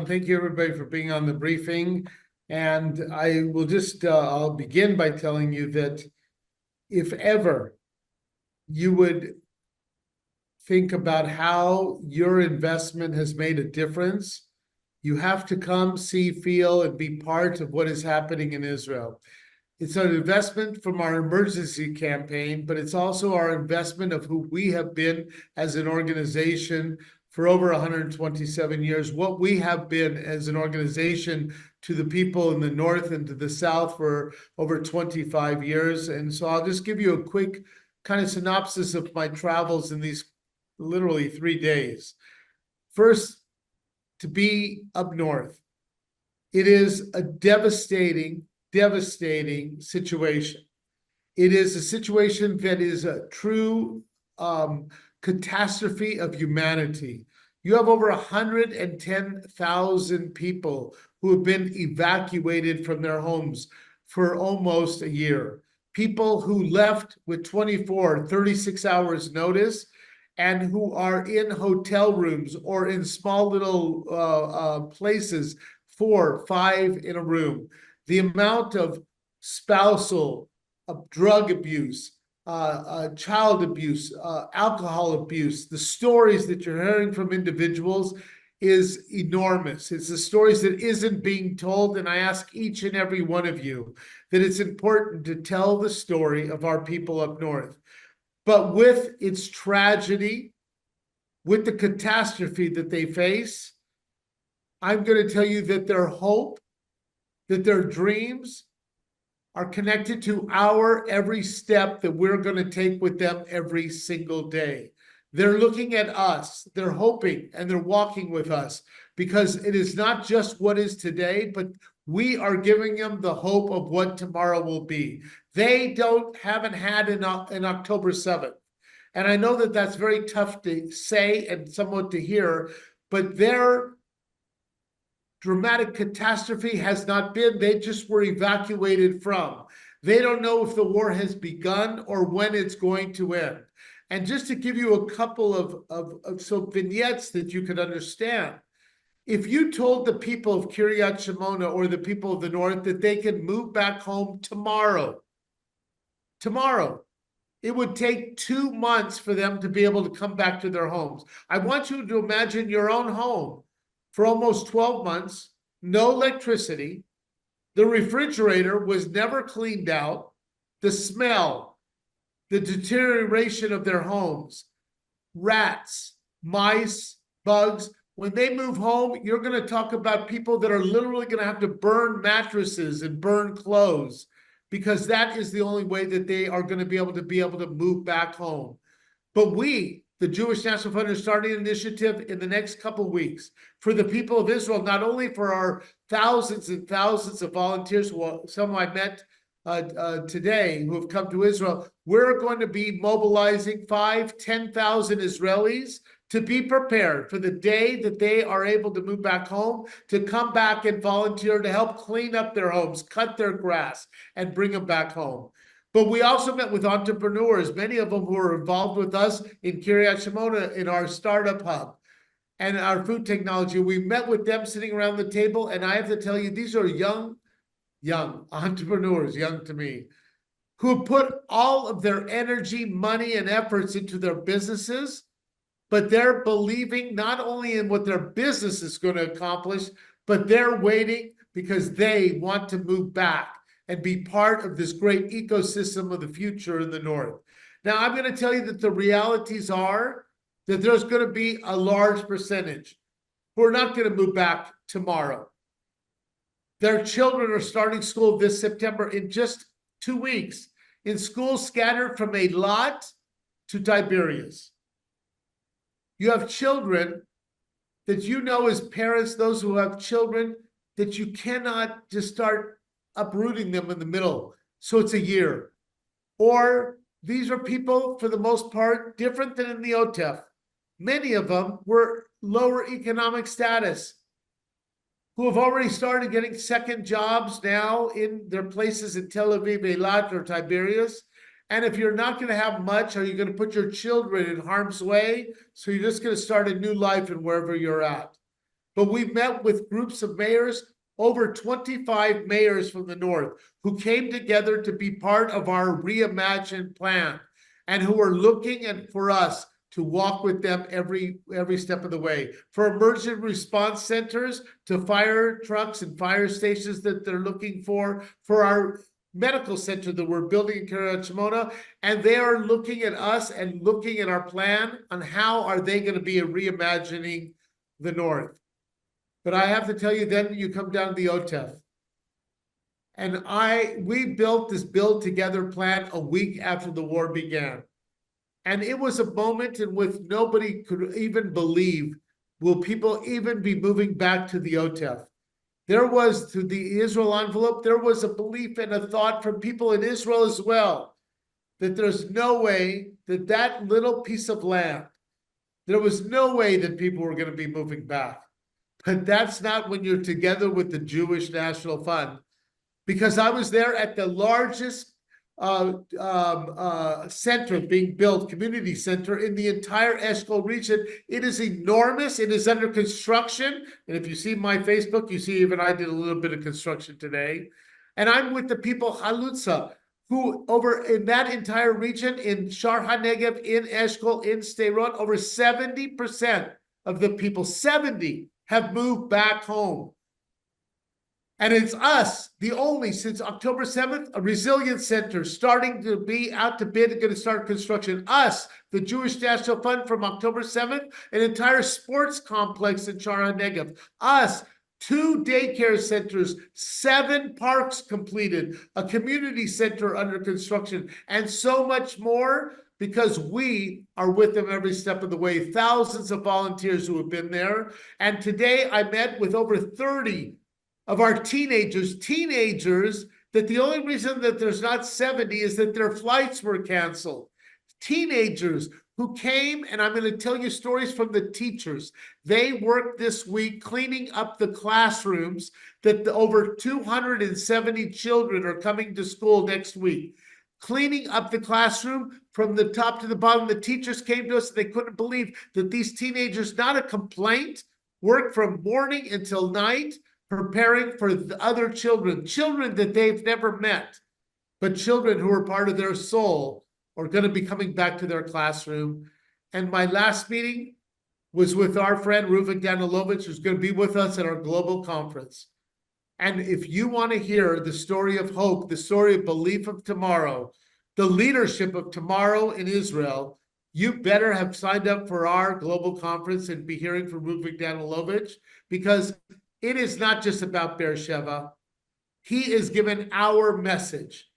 John. Thank you, everybody, for being on the briefing. And I will just, I'll begin by telling you that if ever you would think about how your investment has made a difference, you have to come, see, feel, and be part of what is happening in Israel. It's an investment from our emergency campaign, but it's also our investment of who we have been as an organization for over 127 years, what we have been as an organization to the people in the North and to the South for over 25 years. And so I'll just give you a quick kind of synopsis of my travels in these literally 3 days. First, to be up north. It is a devastating situation. It is a situation that is a true catastrophe of humanity. You have over 110,000 people who have been evacuated from their homes for almost a year. People who left with 24, 36 hours notice and who are in hotel rooms or in small little places, 4, 5 in a room. The amount of spousal, of drug abuse, child abuse, alcohol abuse, the stories that you're hearing from individuals is enormous. It's the stories that isn't being told, and I ask each and every one of you that it's important to tell the story of our people up north. But with its tragedy, with the catastrophe that they face, I'm going to tell you that their hope, that their dreams are connected to our every step that we're going to take with them every single day. They're looking at us, they're hoping, and they're walking with us because it is not just what is today, but we are giving them the hope of what tomorrow will be. They haven't had an October 7th. And I know that that's very tough to say and somewhat to hear, but their dramatic catastrophe has not been. They just were evacuated from. They don't know if the war has begun or when it's going to end. And just to give you a couple of some vignettes that you could understand, if you told the people of Kiryat Shemona or the people of the North that they can move back home tomorrow, it would take 2 months for them to be able to come back to their homes. I want you to imagine your own home for almost 12 months, no electricity. The refrigerator was never cleaned out. The smell, the deterioration of their homes, rats, mice, bugs. When they move home, you're going to talk about people that are literally going to have to burn mattresses and burn clothes because that is the only way that they are going to be able to move back home. But we, the Jewish National Fund, is starting an initiative in the next couple of weeks for the people of Israel, not only for our thousands and thousands of volunteers, some I met today who have come to Israel. We're going to be mobilizing 10,000 Israelis to be prepared for the day that they are able to move back home, to come back and volunteer to help clean up their homes, cut their grass, and bring them back home. But we also met with entrepreneurs, many of them who are involved with us in Kiryat Shemona in our startup hub and our food technology. We met with them sitting around the table, and I have to tell you, these are young entrepreneurs, young to me, who have put all of their energy, money, and efforts into their businesses, but they're believing not only in what their business is going to accomplish, but they're waiting because they want to move back and be part of this great ecosystem of the future in the North. Now, I'm going to tell you that the realities are that there's going to be a large percentage who are not going to move back tomorrow. Their children are starting school this September in just 2 weeks in schools scattered from Eilat to Tiberias. You have children that you know as parents, those who have children, that you cannot just start uprooting them in the middle. So it's a year. Or these are people, for the most part, different than in the OTEF. Many of them were lower economic status, who have already started getting second jobs now in their places in Tel Aviv, Eilat, or Tiberias. And if you're not going to have much, are you going to put your children in harm's way? So you're just going to start a new life in wherever you're at. but we met with groups of mayors, over 25 mayors from the north, who came together to be part of our reimagined plan and who are looking for us to walk with them every step of the way. For emergency response centers, to fire trucks and fire stations that they're looking for our medical center that we're building in Carachimona, and they are looking at us and looking at our plan on how are they going to be reimagining the North. But I have to tell you, then you come down to the OTEF. And we built this Build Together plan a week after the war began. And it was a moment in which nobody could even believe, will people even be moving back to the OTEF? There was, to the Israel envelope, there was a belief and a thought from people in Israel as well, that there's no way that that little piece of land, there was no way that people were going to be moving back. But that's not when you're together with the Jewish National Fund. Because I was there at the largest center being built, community center in the entire Eshkol region. It is enormous. It is under construction. And if you see my Facebook, you see even I did a little bit of construction today. And I'm with the people, Halutza, who over in that entire region, in Shar HaNegev, in Eshkol, in Sderot, over 70% of the people, 70, have moved back home. And it's us, the only, since October 7th, a resilience center starting to be out to bid and going to start construction. Us, the Jewish National Fund, from October 7th, an entire sports complex in Shar HaNegev. Us, 2 daycare centers, 7 parks completed, a community center under construction, and so much more, because we are with them every step of the way. Thousands of volunteers who have been there. And today I met with over 30 of our teenagers, that the only reason that there's not 70 is that their flights were canceled. Teenagers who came, and I'm going to tell you stories from the teachers. They worked this week cleaning up the classrooms that over 270 children are coming to school next week. Cleaning up the classroom from the top to the bottom. The teachers came to us and they couldn't believe that these teenagers, not a complaint, worked from morning until night, preparing for the other children that they've never met, but children who are part of their soul are going to be coming back to their classroom. And my last meeting was with our friend Reuven Danilovich, who's going to be with us at our global conference. And if you want to hear the story of hope, the story of belief of tomorrow, the leadership of tomorrow in Israel, you better have signed up for our global conference and be hearing from Reuven Danilovich, because it is not just about Beersheba. He is given our message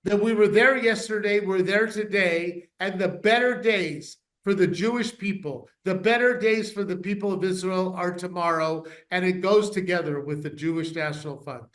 that we were there yesterday, we're there today, and the better days for the Jewish people, the better days for the people of Israel are tomorrow, and it goes together with the Jewish National Fund.